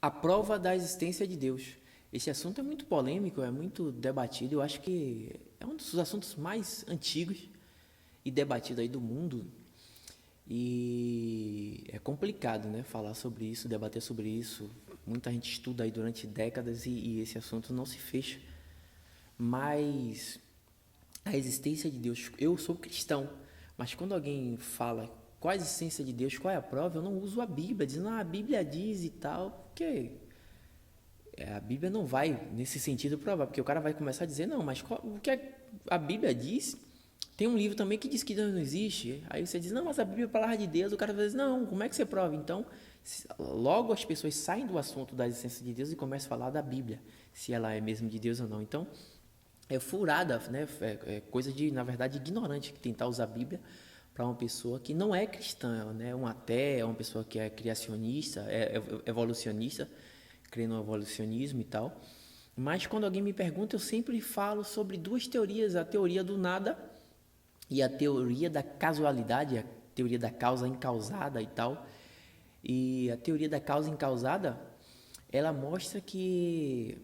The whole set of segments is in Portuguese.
A prova da existência de Deus. Esse assunto é muito polêmico, é muito debatido. Eu acho que é um dos assuntos mais antigos e debatido aí do mundo. E é complicado, né, falar sobre isso, debater sobre isso. Muita gente estuda aí durante décadas e esse assunto não se fecha. Mas a existência de Deus, eu sou cristão, mas quando alguém fala qual a existência de Deus, qual é a prova, eu não uso a Bíblia, dizendo, a Bíblia diz e tal, porque a Bíblia não vai nesse sentido provar, porque o cara vai começar a dizer, não, mas o que a Bíblia diz, tem um livro também que diz que Deus não existe, aí você diz, não, mas a Bíblia é a palavra de Deus, o cara vai dizer, não, como é que você prova? Então, logo as pessoas saem do assunto da existência de Deus e começam a falar da Bíblia, se ela é mesmo de Deus ou não. Então, é furada, né? É coisa de, na verdade, ignorante que tentar usar a Bíblia para uma pessoa que não é cristã, né? É um até, é uma pessoa que é criacionista, é evolucionista, crê no evolucionismo e tal. Mas quando alguém me pergunta, eu sempre falo sobre duas teorias, a teoria do nada e a teoria da casualidade, a teoria da causa incausada e tal. E a teoria da causa incausada, ela mostra que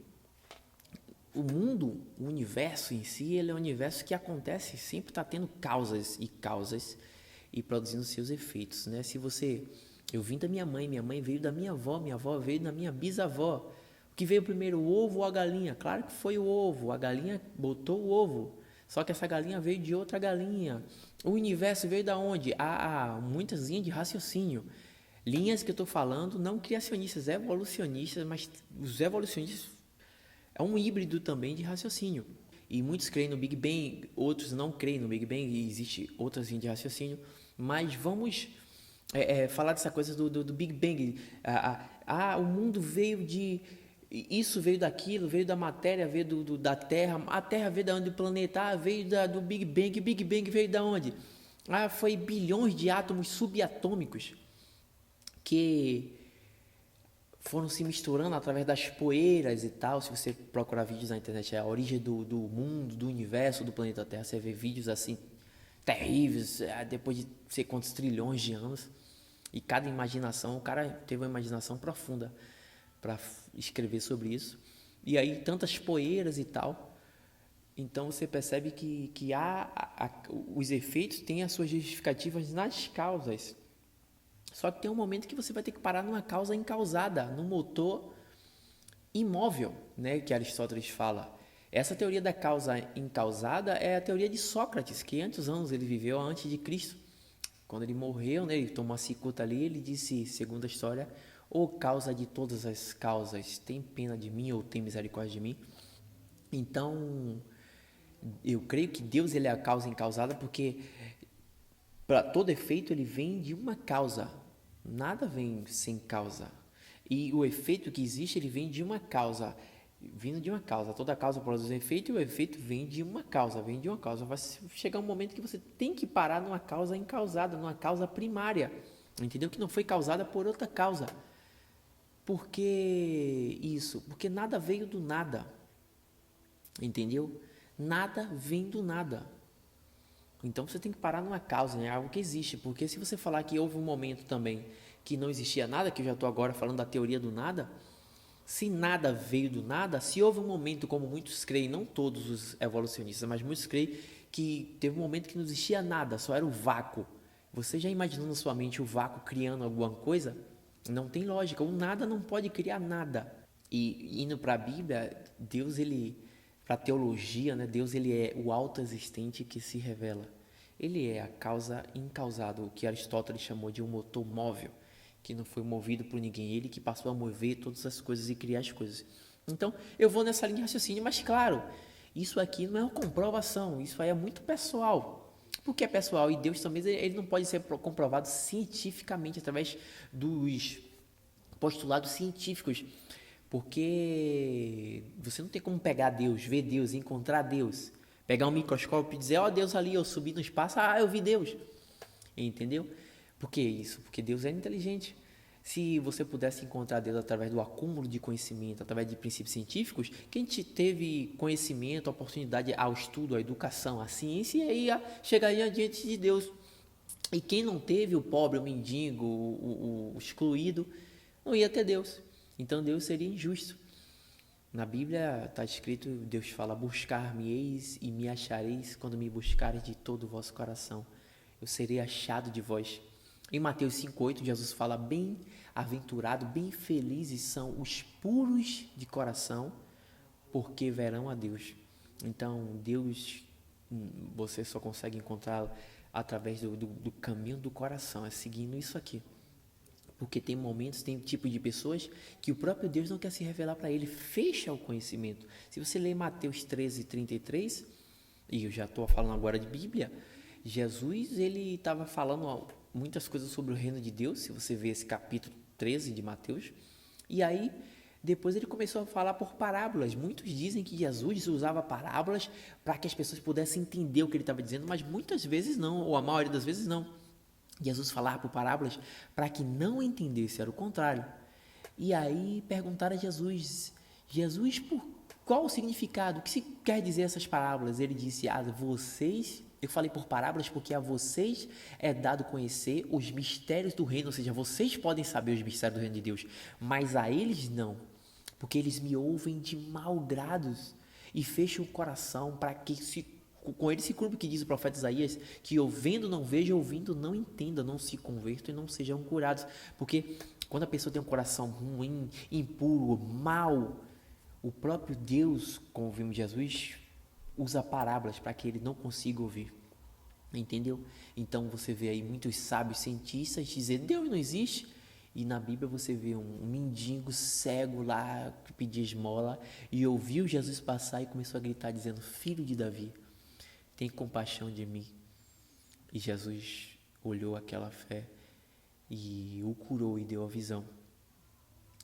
o mundo, o universo em si, ele é um universo que acontece, sempre está tendo causas e produzindo seus efeitos, né? Se você, eu vim da minha mãe veio da minha avó veio da minha bisavó. O que veio primeiro, o ovo ou a galinha? Claro que foi o ovo, a galinha botou o ovo. Só que essa galinha veio de outra galinha. O universo veio da onde? Há muitas linhas de raciocínio. Linhas que eu estou falando, não criacionistas, evolucionistas, mas os evolucionistas é um híbrido também de raciocínio. E muitos creem no Big Bang, outros não creem no Big Bang, e existe outras linhas de raciocínio. Mas vamos falar dessa coisa do Big Bang. O mundo veio de... Isso veio daquilo, veio da matéria, veio da Terra. A Terra veio da onde? Do planeta. Veio do Big Bang. Big Bang veio da onde? Foi bilhões de átomos subatômicos que foram se misturando através das poeiras e tal. Se você procurar vídeos na internet, é a origem do mundo, do universo, do planeta Terra, você vê vídeos assim terríveis, depois de sei quantos trilhões de anos. E cada imaginação, o cara teve uma imaginação profunda para escrever sobre isso. E aí tantas poeiras e tal. Então você percebe que os efeitos têm as suas justificativas nas causas. Só que tem um momento que você vai ter que parar numa causa incausada, num motor imóvel, né, que Aristóteles fala. Essa teoria da causa incausada é a teoria de Sócrates, que antes anos ele viveu antes de Cristo. Quando ele morreu, né, ele tomou a cicuta ali, ele disse, segundo a história, ô causa de todas as causas, tem pena de mim ou tem misericórdia de mim? Então, eu creio que Deus ele é a causa incausada porque para todo efeito ele vem de uma causa. Nada vem sem causa. E o efeito que existe, ele vem de uma causa. Vindo de uma causa. Toda causa produz um efeito e o efeito vem de uma causa. Vem de uma causa. Vai chegar um momento que você tem que parar numa causa incausada, numa causa primária. Entendeu? Que não foi causada por outra causa. Por que isso? Porque nada veio do nada. Entendeu? Nada vem do nada. Então você tem que parar numa causa, né? Algo que existe. Porque se você falar que houve um momento também que não existia nada, que eu já estou agora falando da teoria do nada, se nada veio do nada, se houve um momento, como muitos creem, não todos os evolucionistas, mas muitos creem que teve um momento que não existia nada, só era o vácuo. Você já imaginou na sua mente o vácuo criando alguma coisa? Não tem lógica. O nada não pode criar nada. E indo para a Bíblia, Deus ele para a teologia, né? Deus ele é o autoexistente que se revela. Ele é a causa incausada, o que Aristóteles chamou de um motor móvel, que não foi movido por ninguém, ele que passou a mover todas as coisas e criar as coisas. Então, eu vou nessa linha de raciocínio, mas claro, isso aqui não é uma comprovação, isso aí é muito pessoal. Porque é pessoal e Deus também ele não pode ser comprovado cientificamente através dos postulados científicos. Porque você não tem como pegar Deus, ver Deus, encontrar Deus. Pegar um microscópio e dizer, ó, Deus ali, eu subi no espaço, eu vi Deus. Entendeu? Por que isso? Porque Deus é inteligente. Se você pudesse encontrar Deus através do acúmulo de conhecimento, através de princípios científicos, quem teve conhecimento, oportunidade ao estudo, à educação, à ciência, ia chegaria diante de Deus. E quem não teve, o pobre, o mendigo, o excluído, não ia ter Deus. Então Deus seria injusto. Na Bíblia está escrito, Deus fala, buscar-me-eis e me achareis quando me buscareis de todo o vosso coração. Eu serei achado de vós. Em Mateus 5,8, Jesus fala, bem-aventurado, bem felizes são os puros de coração, porque verão a Deus. Então, Deus, você só consegue encontrá-lo através do caminho do coração, é seguindo isso aqui. Porque tem momentos, tem tipo de pessoas que o próprio Deus não quer se revelar para ele, fecha o conhecimento. Se você ler Mateus 13:33, e eu já estou falando agora de Bíblia, Jesus ele estava falando muitas coisas sobre o reino de Deus, se você ver esse capítulo 13 de Mateus, e aí depois ele começou a falar por parábolas. Muitos dizem que Jesus usava parábolas para que as pessoas pudessem entender o que ele estava dizendo, mas muitas vezes não, ou a maioria das vezes não. Jesus falava por parábolas para que não entendesse, era o contrário. E aí perguntaram a Jesus, por qual o significado? O que se quer dizer essas parábolas? Ele disse, eu falei por parábolas porque a vocês é dado conhecer os mistérios do reino, ou seja, vocês podem saber os mistérios do reino de Deus, mas a eles não, porque eles me ouvem de mau grados e fecham o coração para que com ele se cumpre o que diz o profeta Isaías, que ouvendo não vejam, ouvindo não entendam, não se convertam e não sejam curados. Porque quando a pessoa tem um coração ruim, impuro, mau, o próprio Deus, como vimos Jesus, usa parábolas para que ele não consiga ouvir. Entendeu? Então você vê aí muitos sábios cientistas dizendo Deus não existe. E na Bíblia você vê um mendigo cego lá que pedia esmola e ouviu Jesus passar e começou a gritar dizendo, filho de Davi, tem compaixão de mim. E Jesus olhou aquela fé e o curou e deu a visão.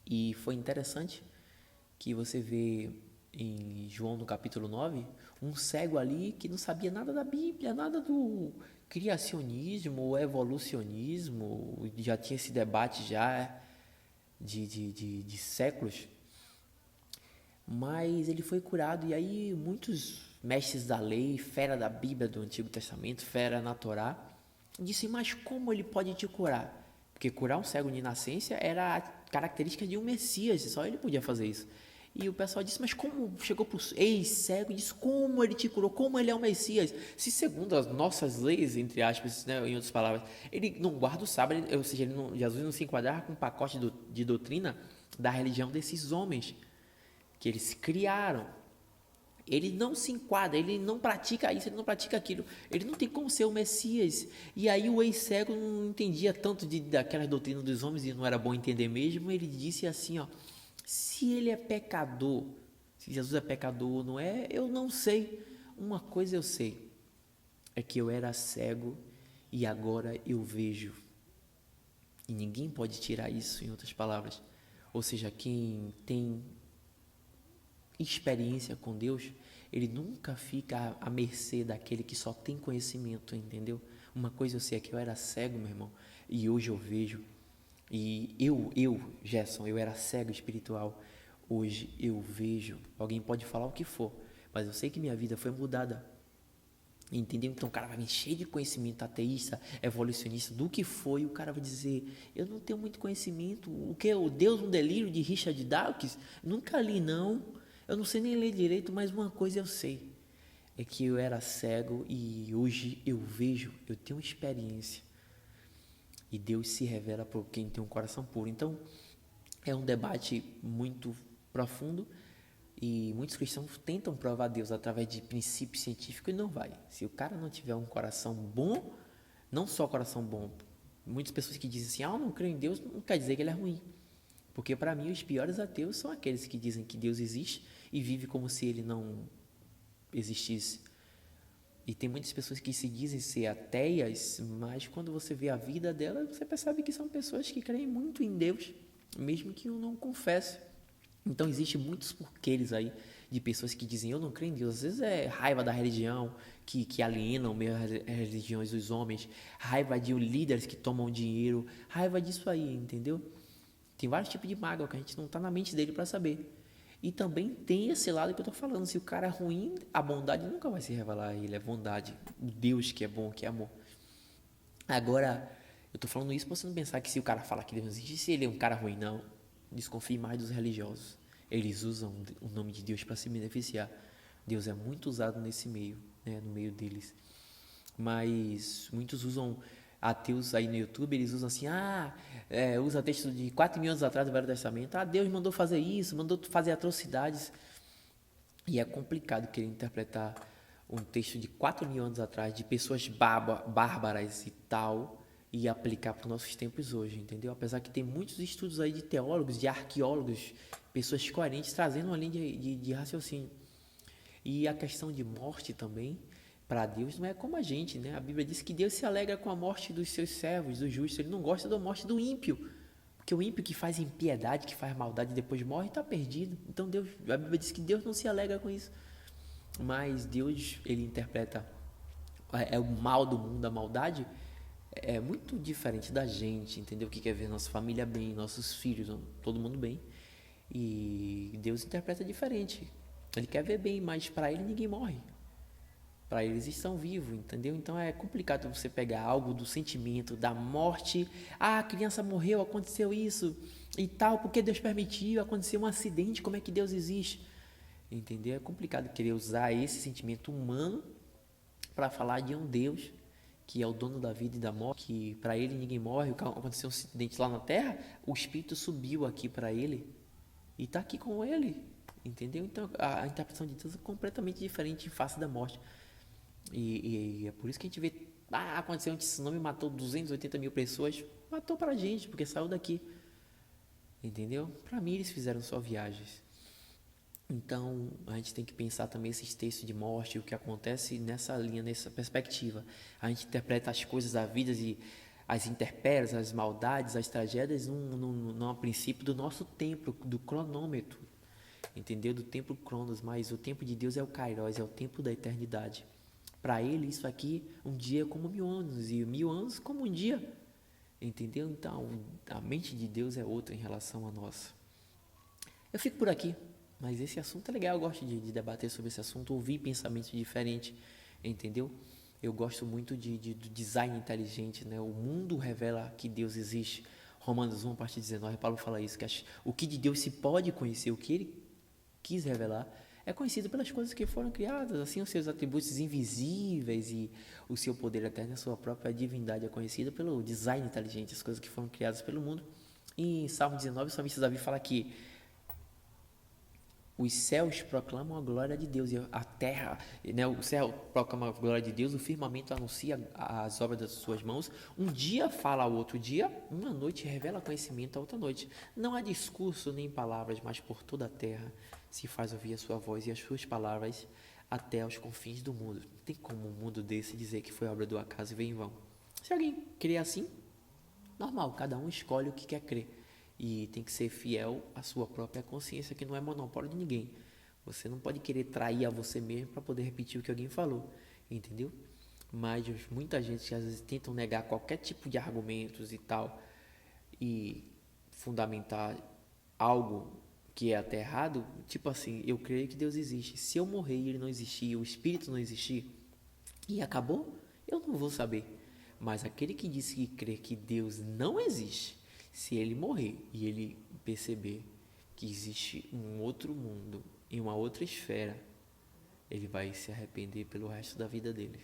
E foi interessante que você vê em João no capítulo 9, um cego ali que não sabia nada da Bíblia, nada do criacionismo ou evolucionismo, já tinha esse debate já de séculos, mas ele foi curado. E aí muitos mestres da lei, fera da Bíblia do Antigo Testamento, fera na Torá, disse, mas como ele pode te curar? Porque curar um cego de nascença era a característica de um Messias, só ele podia fazer isso. E o pessoal disse, mas como chegou para o ex-cego e disse, como ele te curou, como ele é o Messias? Se segundo as nossas leis, entre aspas, né, em outras palavras, ele não guarda o sábado, ou seja, Jesus não se enquadrava com um pacote de doutrina da religião desses homens, que eles criaram. Ele não se enquadra, ele não pratica isso, ele não pratica aquilo, ele não tem como ser o Messias. E aí o ex-cego não entendia tanto daquela doutrina dos homens e não era bom entender mesmo. Ele disse assim, ó, se ele é pecador, se Jesus é pecador ou não é, eu não sei. Uma coisa eu sei, é que eu era cego e agora eu vejo. E ninguém pode tirar isso, em outras palavras. Ou seja, quem tem experiência com Deus, ele nunca fica à mercê daquele que só tem conhecimento, entendeu? Uma coisa eu sei é que eu era cego, meu irmão, e hoje eu vejo. E Gerson, eu era cego espiritual, hoje eu vejo. Alguém pode falar o que for, mas eu sei que minha vida foi mudada, entendeu? Então o cara vai me encher de conhecimento ateísta, evolucionista, do que foi, o cara vai dizer, eu não tenho muito conhecimento, o que? O Deus um delírio de Richard Dawkins? Nunca li não, eu não sei nem ler direito, mas uma coisa eu sei, é que eu era cego e hoje eu vejo, eu tenho experiência. E Deus se revela por quem tem um coração puro. Então, é um debate muito profundo e muitos cristãos tentam provar Deus através de princípios científicos e não vai. Se o cara não tiver um coração bom, não só coração bom, muitas pessoas que dizem assim, eu não creio em Deus, não quer dizer que ele é ruim. Porque para mim os piores ateus são aqueles que dizem que Deus existe e vive como se ele não existisse. E tem muitas pessoas que se dizem ser ateias, mas quando você vê a vida delas, você percebe que são pessoas que creem muito em Deus, mesmo que eu não confesse. Então, existem muitos porquês aí de pessoas que dizem, eu não creio em Deus. Às vezes é raiva da religião, que alienam meio as religiões dos homens, raiva de líderes que tomam dinheiro, raiva disso aí, entendeu? Tem vários tipos de mágoa que a gente não está na mente dele para saber. E também tem esse lado que eu estou falando, se o cara é ruim, a bondade nunca vai se revelar a ele, é bondade, o Deus que é bom, que é amor. Agora, eu estou falando isso para você não pensar que se o cara fala que Deus existe, se ele é um cara ruim, não. desconfie mais dos religiosos. Eles usam o nome de Deus para se beneficiar. Deus é muito usado nesse meio, né, no meio deles. Mas muitos usam ateus aí no YouTube, eles usam assim, usa texto de 4.000 anos atrás do Velho Testamento. Deus mandou fazer isso, mandou fazer atrocidades. E é complicado querer interpretar um texto de 4.000 anos atrás, de pessoas bárbaras e tal, e aplicar para os nossos tempos hoje, entendeu? Apesar que tem muitos estudos aí de teólogos, de arqueólogos, pessoas coerentes, trazendo uma linha de raciocínio. E a questão de morte também, para Deus, não é como a gente, né? A Bíblia diz que Deus se alegra com a morte dos seus servos, dos justos. Ele não gosta da morte do ímpio. Porque o ímpio que faz impiedade, que faz maldade e depois morre, está perdido. Então a Bíblia diz que Deus não se alegra com isso. Mas Deus, ele interpreta o mal do mundo, a maldade, é muito diferente da gente, entendeu? Que quer ver nossa família bem, nossos filhos, todo mundo bem. E Deus interpreta diferente. Ele quer ver bem, mas para ele ninguém morre. Para eles estão vivos, entendeu? Então é complicado você pegar algo do sentimento da morte. A criança morreu, aconteceu isso e tal, porque Deus permitiu, aconteceu um acidente, como é que Deus existe? Entendeu? É complicado querer usar esse sentimento humano para falar de um Deus que é o dono da vida e da morte, que para ele ninguém morre. Aconteceu um acidente lá na terra, o Espírito subiu aqui para ele e está aqui com ele, entendeu? Então a interpretação de Deus é completamente diferente em face da morte. E é por isso que a gente vê, aconteceu um tsunami, matou 280.000 pessoas, matou pra gente, porque saiu daqui, entendeu? Para mim eles fizeram só viagens. Então a gente tem que pensar também esses textos de morte, o que acontece nessa linha, nessa perspectiva. A gente interpreta as coisas da vida e as intempéries, as maldades, as tragédias no princípio do nosso tempo, do cronômetro, entendeu? Do tempo Cronos, mas o tempo de Deus é o Kairos, é o tempo da eternidade. Para ele, isso aqui, um dia é como 1.000 anos, e 1.000 anos como um dia, entendeu? Então, a mente de Deus é outra em relação à nossa. Eu fico por aqui, mas esse assunto é legal, eu gosto de debater sobre esse assunto, ouvir pensamentos diferentes, entendeu? Eu gosto muito do design inteligente, né? O mundo revela que Deus existe. Romanos 1, a partir de 19, Paulo fala isso, que o que de Deus se pode conhecer, o que ele quis revelar, é conhecido pelas coisas que foram criadas, assim os seus atributos invisíveis e o seu poder eterno, a sua própria divindade é conhecida pelo design inteligente, as coisas que foram criadas pelo mundo. E em Salmo 19, o salmista Davi fala que os céus proclamam a glória de Deus e a terra, né, o céu proclama a glória de Deus, o firmamento anuncia as obras das suas mãos. Um dia fala ao outro dia, uma noite revela conhecimento à outra noite. Não há discurso nem palavras, mas por toda a terra se faz ouvir a sua voz e as suas palavras até aos confins do mundo. Não tem como um mundo desse dizer que foi obra do acaso e veio em vão. Se alguém crê assim, normal, cada um escolhe o que quer crer. E tem que ser fiel à sua própria consciência, que não é monopólio de ninguém. Você não pode querer trair a você mesmo para poder repetir o que alguém falou, entendeu? Mas muita gente às vezes tentam negar qualquer tipo de argumentos e tal, e fundamentar algo que é até errado, tipo assim, eu creio que Deus existe. Se eu morrer e ele não existir, o Espírito não existir, e acabou, eu não vou saber. Mas aquele que disse que crê que Deus não existe, se ele morrer e ele perceber que existe um outro mundo, em uma outra esfera, ele vai se arrepender pelo resto da vida dele.